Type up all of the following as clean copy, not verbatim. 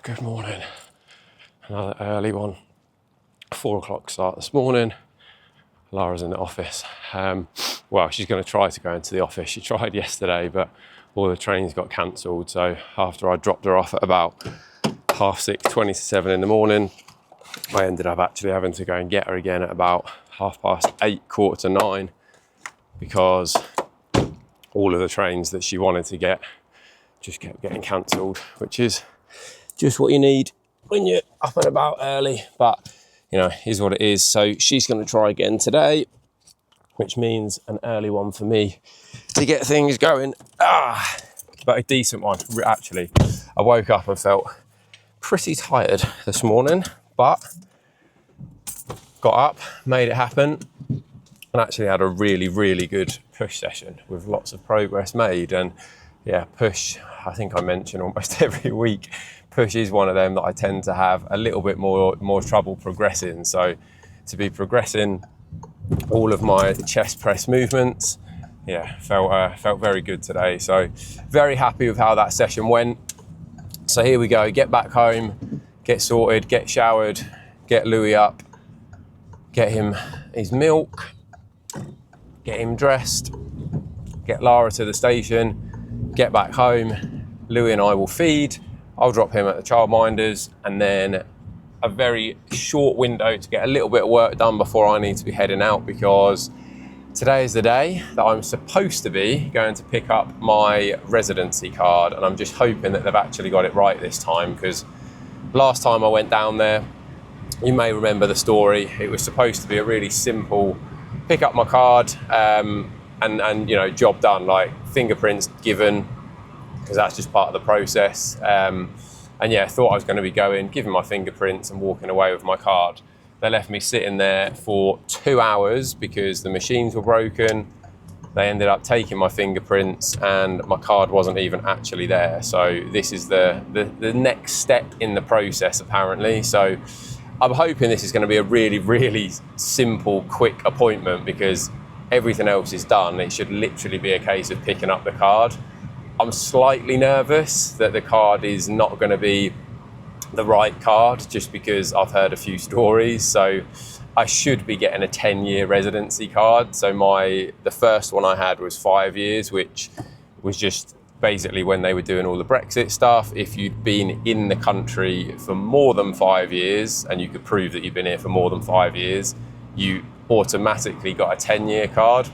Good morning. Another early one. 4 o'clock start this morning. Lara's in the office. Well, she's going to try to go into the office. She tried yesterday, but all the trains got cancelled. So after I dropped her off at about 6:30, 20 to 7 in the morning, I ended up actually having to go and get her again at about 8:30, 8:45, because all of the trains that she wanted to get just kept getting cancelled, which is just what you need when you're up and about early, but you know, is what it is. So she's going to try again today, which means an early one for me to get things going. But a decent one, actually. I woke up and felt pretty tired this morning, but got up, made it happen, and actually had a really, really good push session with lots of progress made. And yeah, push, I think I mention almost every week, push is one of them that I tend to have a little bit more trouble progressing. So to be progressing all of my chest press movements, yeah, felt very good today. So very happy with how that session went. So here we go, get back home, get sorted, get showered, get Louis up, get him his milk, get him dressed, get Lara to the station, get back home. Louis and I will feed. I'll drop him at the childminders, and then a very short window to get a little bit of work done before I need to be heading out, because today is the day that I'm supposed to be going to pick up my residency card, and I'm just hoping that they've actually got it right this time, because last time I went down there, you may remember the story, it was supposed to be a really simple pick up my card and you know, job done, like fingerprints given, because that's just part of the process. And yeah, thought I was going to be going, giving my fingerprints and walking away with my card. They left me sitting there for 2 hours because the machines were broken. They ended up taking my fingerprints and my card wasn't even actually there. So this is the next step in the process, apparently. So I'm hoping this is going to be a really, really simple, quick appointment, because everything else is done. It should literally be a case of picking up the card. I'm slightly nervous that the card is not going to be the right card, just because I've heard a few stories. So I should be getting a 10-year residency card. So the first one I had was 5 years, which was just basically when they were doing all the Brexit stuff. If you'd been in the country for more than 5 years and you could prove that you've been here for more than 5 years, you automatically got a 10-year card.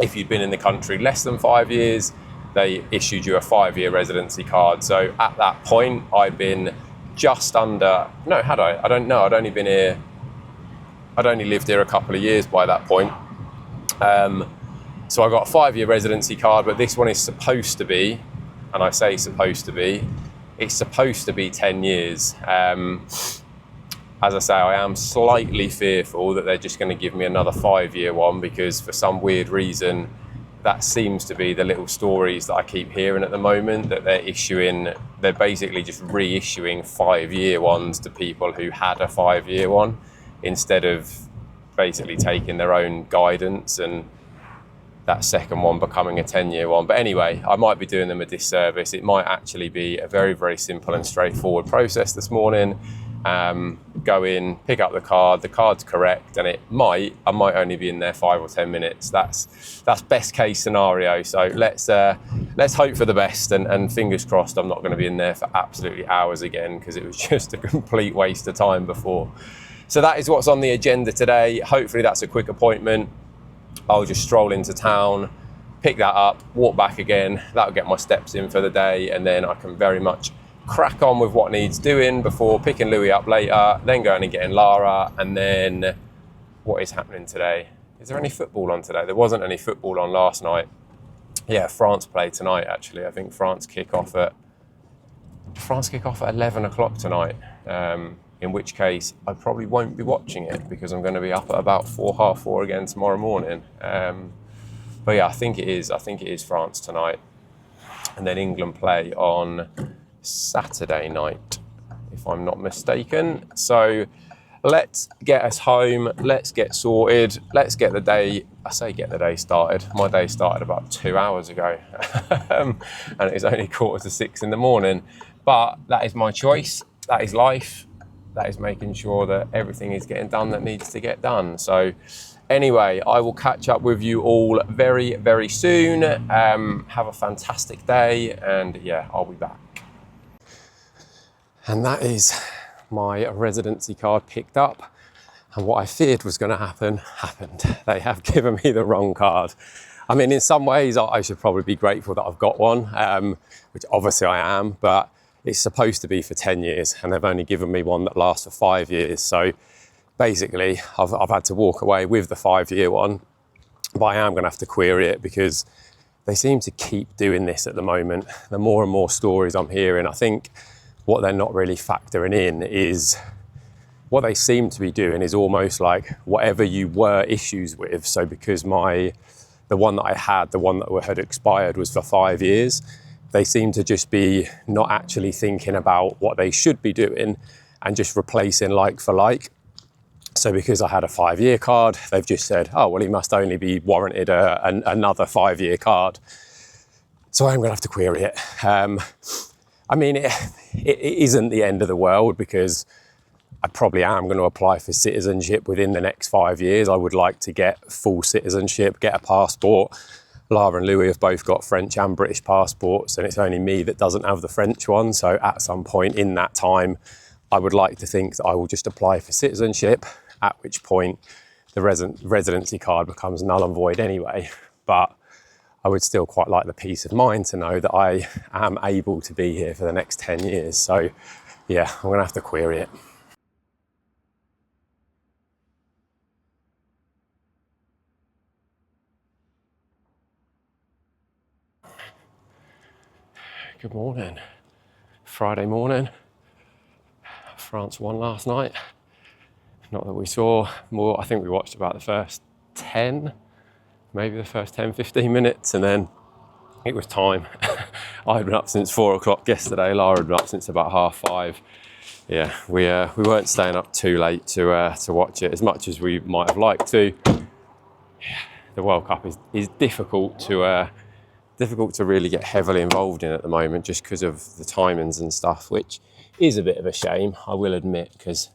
If you'd been in the country less than 5 years, they issued you a 5-year residency card. So at that point, I'd been just under, no, had I? I don't know. I'd only lived here a couple of years by that point. So I got a 5-year residency card, but this one is supposed to be, and I say supposed to be, it's supposed to be 10 years. As I say, I am slightly fearful that they're just going to give me another 5-year one, because for some weird reason, that seems to be the little stories that I keep hearing at the moment, that they're basically just reissuing 5-year ones to people who had a 5-year one, instead of basically taking their own guidance and that second one becoming a 10-year one. But anyway, I might be doing them a disservice. It might actually be a very, very simple and straightforward process this morning. Go in, pick up the card's correct, and I might only be in there 5 or 10 minutes. That's best case scenario. So let's hope for the best, and fingers crossed I'm not going to be in there for absolutely hours again, because it was just a complete waste of time before. So that is what's on the agenda today. Hopefully that's a quick appointment. I'll just stroll into town, pick that up, walk back again. That'll get my steps in for the day, and then I can very much crack on with what needs doing before picking Louis up later, then going and getting Lara. And then what is happening today? Is there any football on today? There wasn't any football on last night. Yeah, France play tonight, actually. I think France kick off at 11 o'clock tonight, in which case I probably won't be watching it, because I'm going to be up at about 4:30 again tomorrow morning. But yeah, I think it is France tonight. And then England play on Saturday night, if I'm not mistaken. So let's get us home, let's get sorted, let's get the day started. My day started about 2 hours ago and it's only 5:45 in the morning. But that is my choice. That is life. That is making sure that everything is getting done that needs to get done. So anyway, I will catch up with you all very, very soon. Have a fantastic day, and yeah, I'll be back. And that is my residency card picked up. And what I feared was going to happen, happened. They have given me the wrong card. I mean, in some ways, I should probably be grateful that I've got one, which obviously I am, but it's supposed to be for 10 years, and they've only given me one that lasts for 5 years. So basically, I've had to walk away with the 5-year one, but I am going to have to query it because they seem to keep doing this at the moment. The more and more stories I'm hearing, I think what they're not really factoring in is what they seem to be doing is almost like whatever you were issues with. So because the one that I had, the one that had expired was for 5 years, they seem to just be not actually thinking about what they should be doing and just replacing like for like. So because I had a 5-year card, they've just said, oh, well, he must only be warranted another 5-year card. So I'm going to have to query it. I mean, it isn't the end of the world because I probably am going to apply for citizenship within the next 5 years. I would like to get full citizenship, get a passport. Lara and Louis have both got French and British passports, and it's only me that doesn't have the French one. So at some point in that time, I would like to think that I will just apply for citizenship, at which point the residency card becomes null and void anyway. But I would still quite like the peace of mind to know that I am able to be here for the next 10 years. So yeah, I'm going to have to query it. Good morning. Friday morning. France won last night. Not that we saw more. I think we watched about the first 10, maybe the first 10, 15 minutes, and then it was time. I had been up since 4 o'clock yesterday. Lara had been up since about 5:30. Yeah, we weren't staying up too late to watch it as much as we might have liked to. Yeah, the World Cup is difficult to really get heavily involved in at the moment, just because of the timings and stuff, which is a bit of a shame, I will admit, because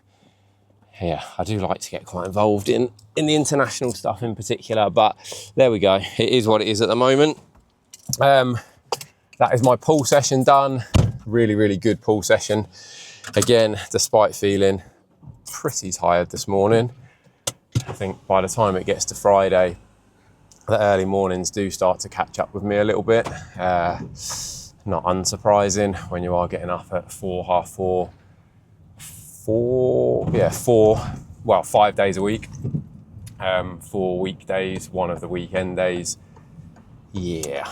yeah, I do like to get quite involved in the international stuff in particular, but there we go. It is what it is at the moment. That is my pool session done. Really, really good pool session. Again, despite feeling pretty tired this morning, I think by the time it gets to Friday, the early mornings do start to catch up with me a little bit. Not unsurprising when you are getting up at 4, half 4, 5 days a week. 4 weekdays, one of the weekend days. Yeah.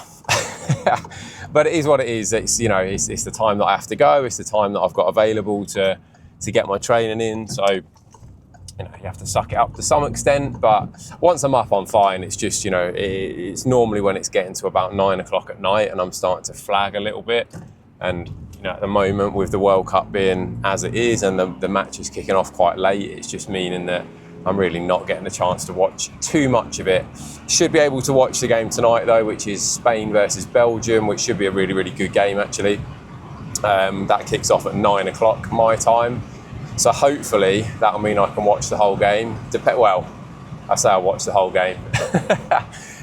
But it is what it is. It's, you know, it's the time that I have to go. It's the time that I've got available to get my training in. So, you know, you have to suck it up to some extent, but once I'm up, I'm fine. It's just, you know, it's normally when it's getting to about 9 o'clock at night and I'm starting to flag a little bit. And, you know, at the moment with the World Cup being as it is and the match is kicking off quite late, it's just meaning that I'm really not getting a chance to watch too much of it. Should be able to watch the game tonight though, which is Spain versus Belgium, which should be a really, really good game actually. That kicks off at 9 o'clock my time. So hopefully that'll mean I can watch the whole game. Well, I say I'll watch the whole game.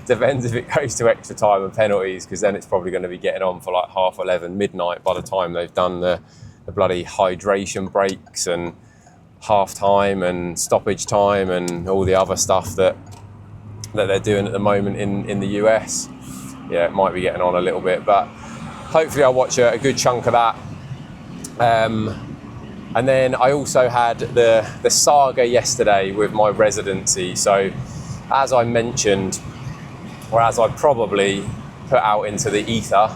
Depends if it goes to extra time and penalties, because then it's probably going to be getting on for like 11:30, midnight by the time they've done the bloody hydration breaks and half time and stoppage time and all the other stuff that they're doing at the moment in the US. Yeah, it might be getting on a little bit, but hopefully I'll watch a good chunk of that. And then I also had the saga yesterday with my residency. So as I mentioned, or as I probably put out into the ether,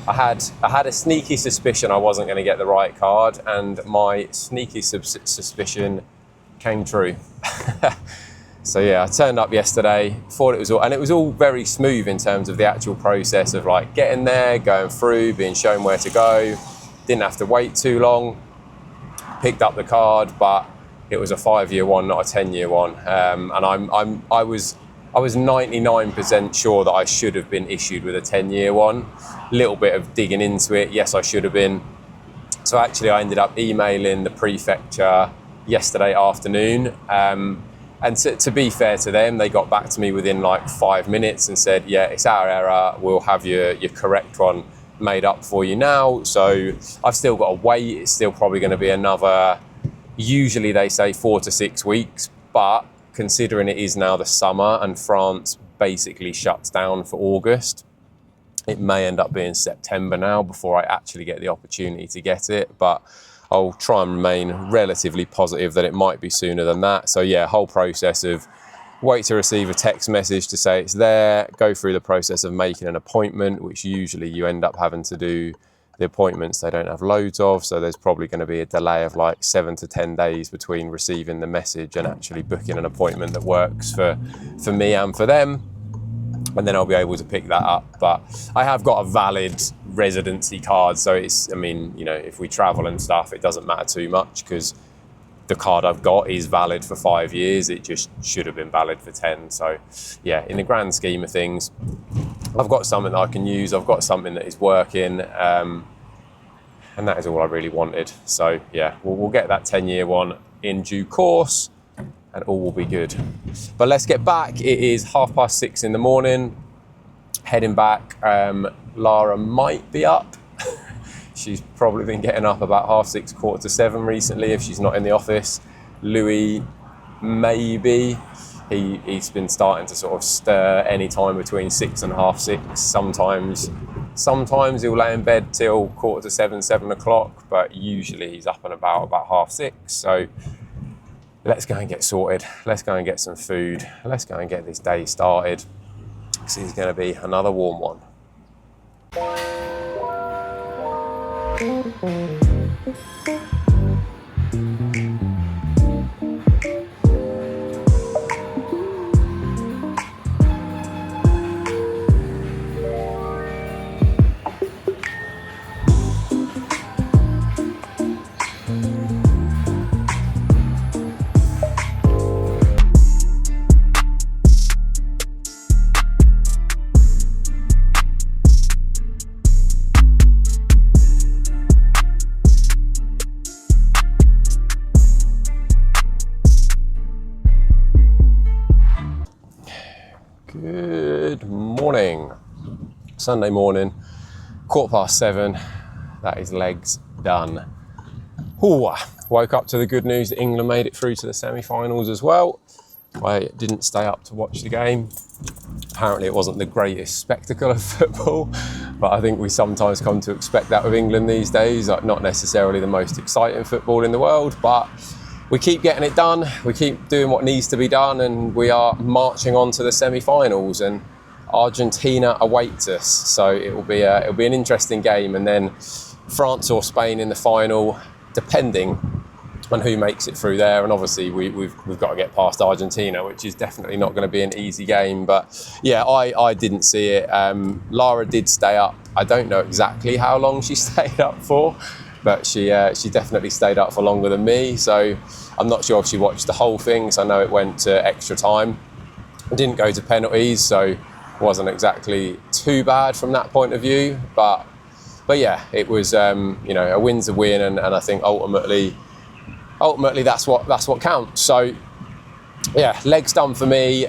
I had a sneaky suspicion I wasn't going to get the right card, and my sneaky suspicion came true. So yeah, I turned up yesterday, thought it was all very smooth in terms of the actual process of like getting there, going through, being shown where to go. Didn't have to wait too long. Picked up the card, but it was a 5-year one, not a 10-year one. And I was 99% sure that I should have been issued with a 10-year one. Little bit of digging into it. Yes, I should have been. So actually I ended up emailing the prefecture yesterday afternoon. And to be fair to them, they got back to me within like 5 minutes and said, yeah, it's our error. We'll have your correct one made up for you now. So I've still got to wait. It's still probably going to be another, usually they say 4 to 6 weeks, but considering it is now the summer and France basically shuts down for August, it may end up being September now before I actually get the opportunity to get it. But I'll try and remain relatively positive that it might be sooner than that. So yeah, whole process of wait to receive a text message to say it's there, go through the process of making an appointment, which usually you end up having to do the appointments they don't have loads of. So there's probably going to be a delay of like 7 to 10 days between receiving the message and actually booking an appointment that works for me and for them. And then I'll be able to pick that up. But I have got a valid residency card. So it's, I mean, you know, if we travel and stuff, it doesn't matter too much because the card I've got is valid for 5 years. It just should have been valid for 10. So yeah, in the grand scheme of things, I've got something that I can use. I've got something that is working. And that is all I really wanted. So yeah, we'll get that 10-year one in due course and all will be good. But let's get back. It is 6:30 in the morning, heading back. Lara might be up. She's probably been getting up about 6:30, 6:45 recently if she's not in the office. Louis, maybe. He's been starting to sort of stir any time between 6 and 6:30. Sometimes he'll lay in bed till 6:45, 7 o'clock, but usually he's up and about 6:30. So let's go and get sorted. Let's go and get some food. Let's go and get this day started. This is going to be another warm one. Good morning. Sunday morning, 7:15. That is legs done. Ooh, woke up to the good news that England made it through to the semi-finals as well. I didn't stay up to watch the game. Apparently it wasn't the greatest spectacle of football, but I think we sometimes come to expect that with England these days. Like, not necessarily the most exciting football in the world, but we keep getting it done, we keep doing what needs to be done, and we are marching on to the semi-finals, and Argentina awaits us. So it will be an interesting game, and then France or Spain in the final, depending on who makes it through there. And obviously we've got to get past Argentina, which is definitely not going to be an easy game. But yeah, I didn't see it. Lara did stay up. I don't know exactly how long she stayed up for, but she definitely stayed up for longer than me. So I'm not sure if she watched the whole thing, so I know it went to extra time. It didn't go to penalties, so it wasn't exactly too bad from that point of view. But yeah, it was a win's a win, and I think ultimately that's what counts. So yeah, legs done for me.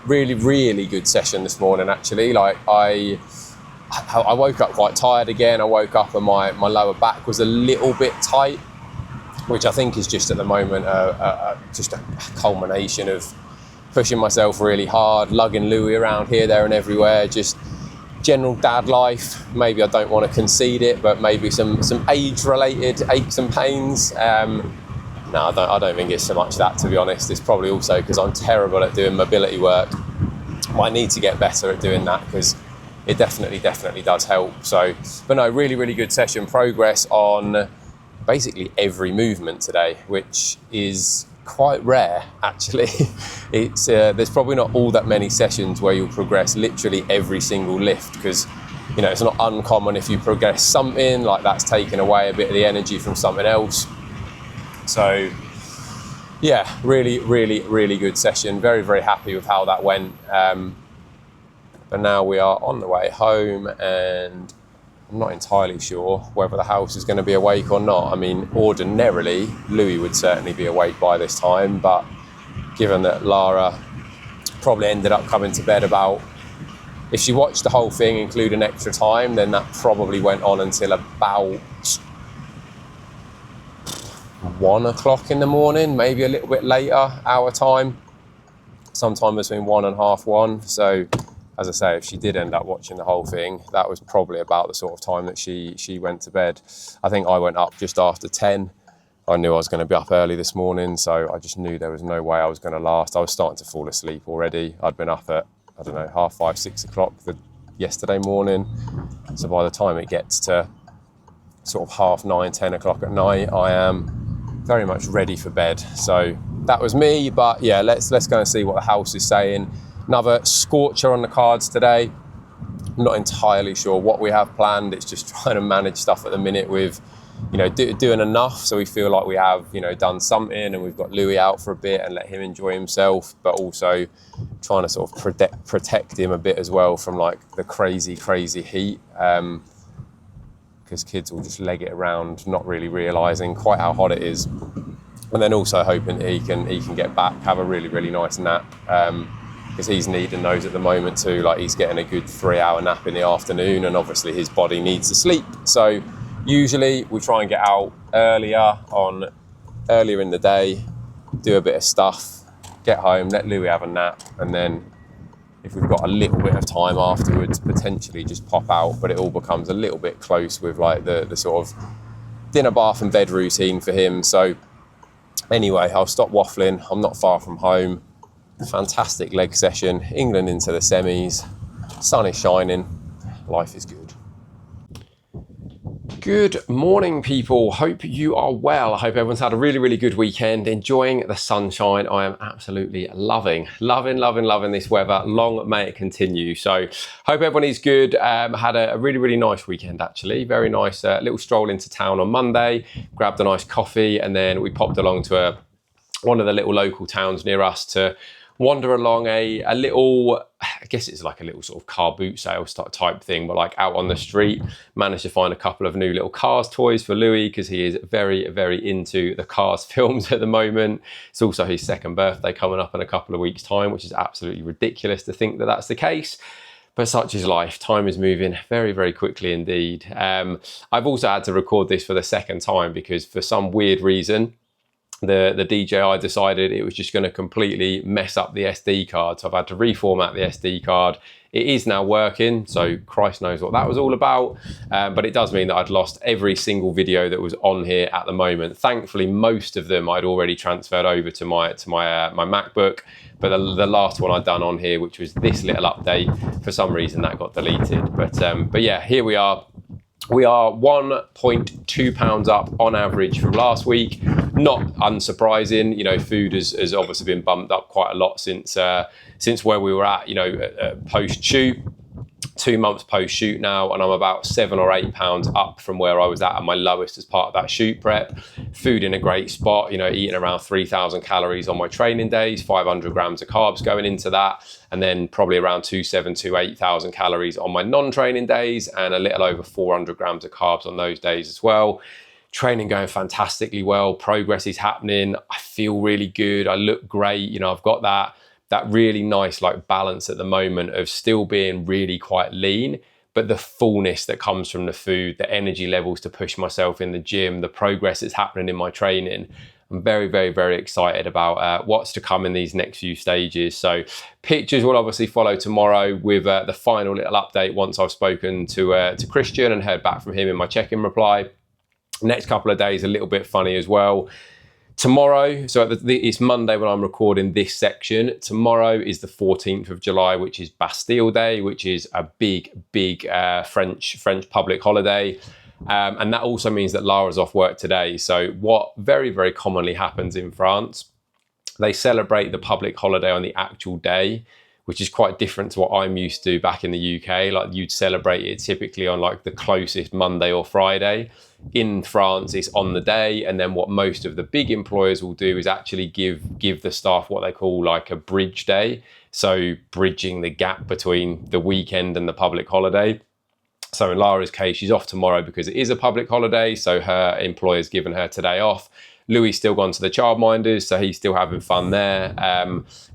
Really, really good session this morning actually. Like I woke up quite tired again. I woke up and my lower back was a little bit tight, which I think is just at the moment just a culmination of pushing myself really hard, lugging Louis around here, there and everywhere, just general dad life. Maybe I don't want to concede it, but maybe some age-related aches and pains. No, I don't think it's so much that, to be honest. It's probably also because I'm terrible at doing mobility work. I need to get better at doing that because it definitely does help. So, but no, really, really good session. Progress on basically every movement today, which is quite rare, actually. It's there's probably not all that many sessions where you'll progress literally every single lift, because it's not uncommon if you progress something like that's taken away a bit of the energy from something else. So yeah, really, really, really good session. Very, very happy with how that went. But now we are on the way home, and I'm not entirely sure whether the house is going to be awake or not. I mean, ordinarily, Louis would certainly be awake by this time, but given that Lara probably ended up coming to bed about, if she watched the whole thing, including extra time, then that probably went on until about 1 o'clock in the morning, maybe a little bit later, our time, sometime between 1 and half 1. So, as I say, if she did end up watching the whole thing, that was probably about the sort of time that she went to bed. I think I went up just after 10. I knew I was going to be up early this morning, so I just knew there was no way I was going to last. I was starting to fall asleep already. I'd been up at, I don't know, 5:30, 6 o'clock yesterday morning. So by the time it gets to sort of 9:30, 10 o'clock at night, I am very much ready for bed. So that was me, but yeah, let's go and see what the house is saying. Another scorcher on the cards today. I'm not entirely sure what we have planned. It's just trying to manage stuff at the minute with, doing enough so we feel like we have, done something, and we've got Louis out for a bit and let him enjoy himself, but also trying to sort of protect him a bit as well from like the crazy heat, because kids will just leg it around, not really realising quite how hot it is. And then also hoping that he can get back, have a really nice nap, because he's needing those at the moment too. Like, he's getting a good 3-hour nap in the afternoon, and obviously his body needs to sleep. So usually we try and get out earlier in the day, do a bit of stuff, get home, let Louis have a nap, and then if we've got a little bit of time afterwards, potentially just pop out. But it all becomes a little bit close with like the sort of dinner, bath and bed routine for him. So anyway, I'll stop waffling. I'm not far from home. Fantastic leg session. England into the semis. Sun is shining. Life is good. Good morning, people. Hope you are well. I hope everyone's had a really good weekend, enjoying the sunshine. I am absolutely loving this weather. Long may it continue. So hope everyone is good. Had a really nice weekend, actually. Very nice little stroll into town on Monday, grabbed a nice coffee, and then we popped along to one of the little local towns near us to wander along a little, I guess it's like a little sort of car boot sale type thing, but like out on the street. Managed to find a couple of new little Cars toys for Louis, because he is very into the Cars films at the moment. It's also his second birthday coming up in a couple of weeks' time, which is absolutely ridiculous to think that that's the case. But such is life. Time is moving very quickly indeed. I've also had to record this for the second time because for some weird reason, the DJI decided it was just going to completely mess up the SD card. So I've had to reformat the SD card. It is now working, so Christ knows what that was all about. But it does mean that I'd lost every single video that was on here at the moment. Thankfully, most of them I'd already transferred over to my MacBook. But the last one I'd done on here, which was this little update, for some reason that got deleted. But yeah, here we are. We are 1.2 pounds up on average from last week. Not unsurprising, food has obviously been bumped up quite a lot since where we were at, post shoot. 2 months post shoot now, and I'm about 7 or 8 pounds up from where I was at my lowest as part of that shoot prep. Food in a great spot, eating around 3,000 calories on my training days, 500 grams of carbs going into that, and then probably around 2,700 to 8,000 calories on my non-training days, and a little over 400 grams of carbs on those days as well. Training going fantastically well, progress is happening, I feel really good, I look great, I've got that really nice like balance at the moment of still being really quite lean, but the fullness that comes from the food, the energy levels to push myself in the gym, the progress that's happening in my training. I'm very excited about what's to come in these next few stages. So pictures will obviously follow tomorrow with the final little update once I've spoken to Christian and heard back from him in my check-in reply. Next couple of days a little bit funny as well. Tomorrow, so it's Monday when I'm recording this section. Tomorrow is the 14th of July, which is Bastille Day, which is a big French public holiday. And that also means that Lara's off work today. So what very commonly happens in France, they celebrate the public holiday on the actual day, which is quite different to what I'm used to back in the UK. Like, you'd celebrate it typically on like the closest Monday or Friday. In France, it's on the day, and then what most of the big employers will do is actually give the staff what they call like a bridge day, so bridging the gap between the weekend and the public holiday. So in Lara's case, she's off tomorrow because it is a public holiday, so her employer's given her today off. Louis still gone to the childminders, so he's still having fun there,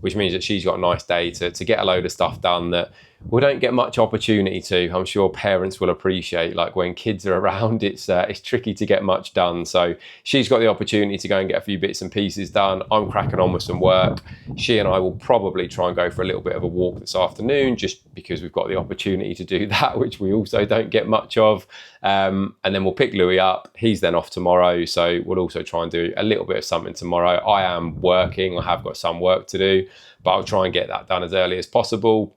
which means that she's got a nice day to get a load of stuff done that we don't get much opportunity to. I'm sure parents will appreciate, like when kids are around, it's tricky to get much done. So she's got the opportunity to go and get a few bits and pieces done. I'm cracking on with some work. She and I will probably try and go for a little bit of a walk this afternoon, just because we've got the opportunity to do that, which we also don't get much of. And then we'll pick Louis up. He's then off tomorrow, so we'll also try and do a little bit of something tomorrow. I am working. I have got some work to do, but I'll try and get that done as early as possible.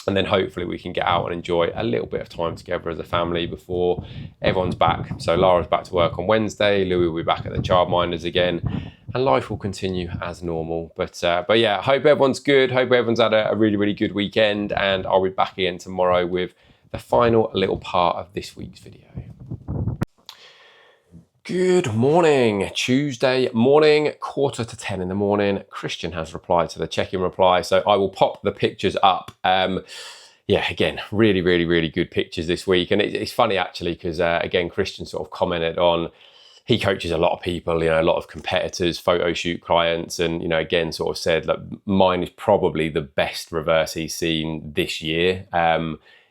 And then hopefully we can get out and enjoy a little bit of time together as a family before everyone's back. So Lara's back to work on Wednesday. Louis will be back at the childminders again, and life will continue as normal. But yeah, hope everyone's good. Hope everyone's had a really, really good weekend. And I'll be back again tomorrow with the final little part of this week's video. Good morning, Tuesday morning, 9:45 in the morning. Christian has replied to the check-in reply, so I will pop the pictures up. Yeah, again, really, really, really good pictures this week. And it's funny actually, because again, Christian sort of commented on, he coaches a lot of people, a lot of competitors, photo shoot clients, and, again, sort of said that mine is probably the best reverse he's seen this year,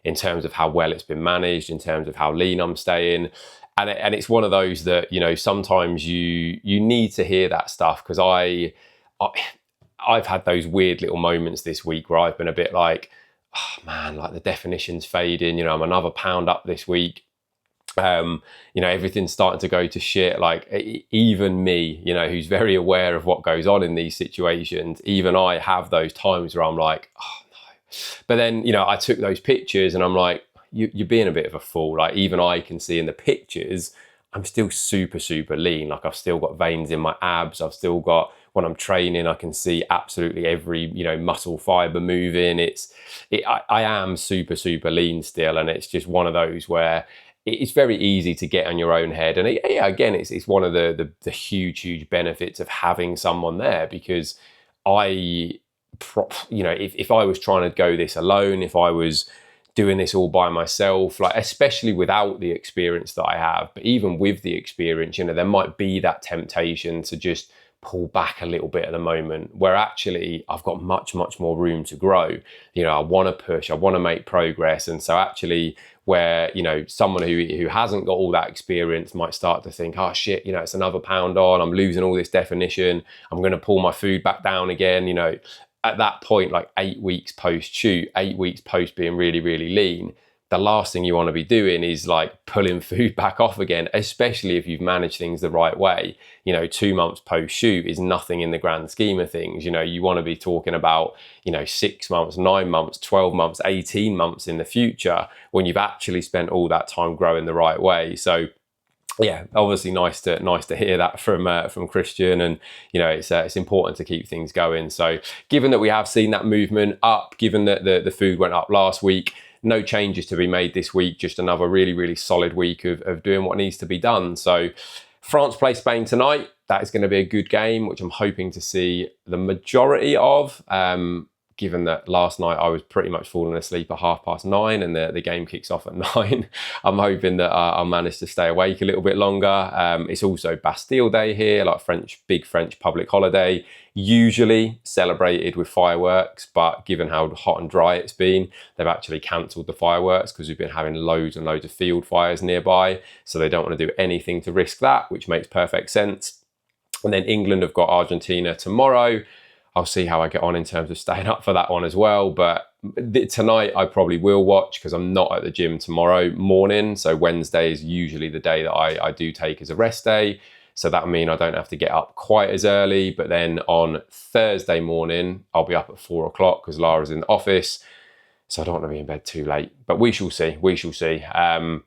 in terms of how well it's been managed, in terms of how lean I'm staying. And it's one of those that, sometimes you need to hear that stuff, because I've had those weird little moments this week where I've been a bit like, oh man, like the definition's fading, I'm another pound up this week. Everything's starting to go to shit. Like even me, who's very aware of what goes on in these situations, even I have those times where I'm like, oh no. But then, I took those pictures and I'm like, you're being a bit of a fool. Like even I can see in the pictures, I'm still super, super lean. Like I've still got veins in my abs. I've still got, when I'm training, I can see absolutely every, muscle fiber moving. I am super, super lean still. And it's just one of those where it's very easy to get on your own head. And again, it's one of the huge, huge benefits of having someone there, because if I was trying to go this alone, if I was doing this all by myself, like especially without the experience that I have, but even with the experience, there might be that temptation to just pull back a little bit at the moment, where actually I've got much, much more room to grow. I want to push, I want to make progress. And so actually where, someone who hasn't got all that experience might start to think, oh shit, it's another pound on, I'm losing all this definition, I'm going to pull my food back down again, at that point, like 8 weeks post shoot, 8 weeks post being really, really lean, the last thing you want to be doing is like pulling food back off again, especially if you've managed things the right way. 2 months post shoot is nothing in the grand scheme of things. You want to be talking about, 6 months, 9 months, 12 months, 18 months in the future, when you've actually spent all that time growing the right way. So yeah, obviously nice to hear that from Christian, and it's important to keep things going. So given that we have seen that movement up, given that the food went up last week, no changes to be made this week, just another really, really solid week of doing what needs to be done. So France play Spain tonight. That is going to be a good game, which I'm hoping to see the majority of. Given that last night I was pretty much falling asleep at 9:30 and the game kicks off at 9. I'm hoping that I'll manage to stay awake a little bit longer. It's also Bastille Day here, like big French public holiday, usually celebrated with fireworks, but given how hot and dry it's been, they've actually cancelled the fireworks because we've been having loads and loads of field fires nearby. So they don't want to do anything to risk that, which makes perfect sense. And then England have got Argentina tomorrow. I'll see how I get on in terms of staying up for that one as well. But tonight I probably will watch, because I'm not at the gym tomorrow morning. So Wednesday is usually the day that I do take as a rest day. So that'll mean I don't have to get up quite as early. But then on Thursday morning, I'll be up at 4 o'clock because Lara's in the office. So I don't want to be in bed too late. But we shall see. We shall see. But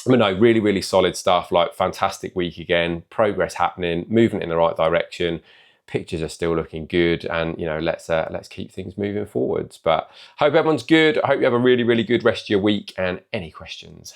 no, really, really solid stuff. Like fantastic week again. Progress happening, moving in the right direction. Pictures are still looking good, and let's keep things moving forwards. But hope everyone's good. I hope you have a really, really good rest of your week, and any questions,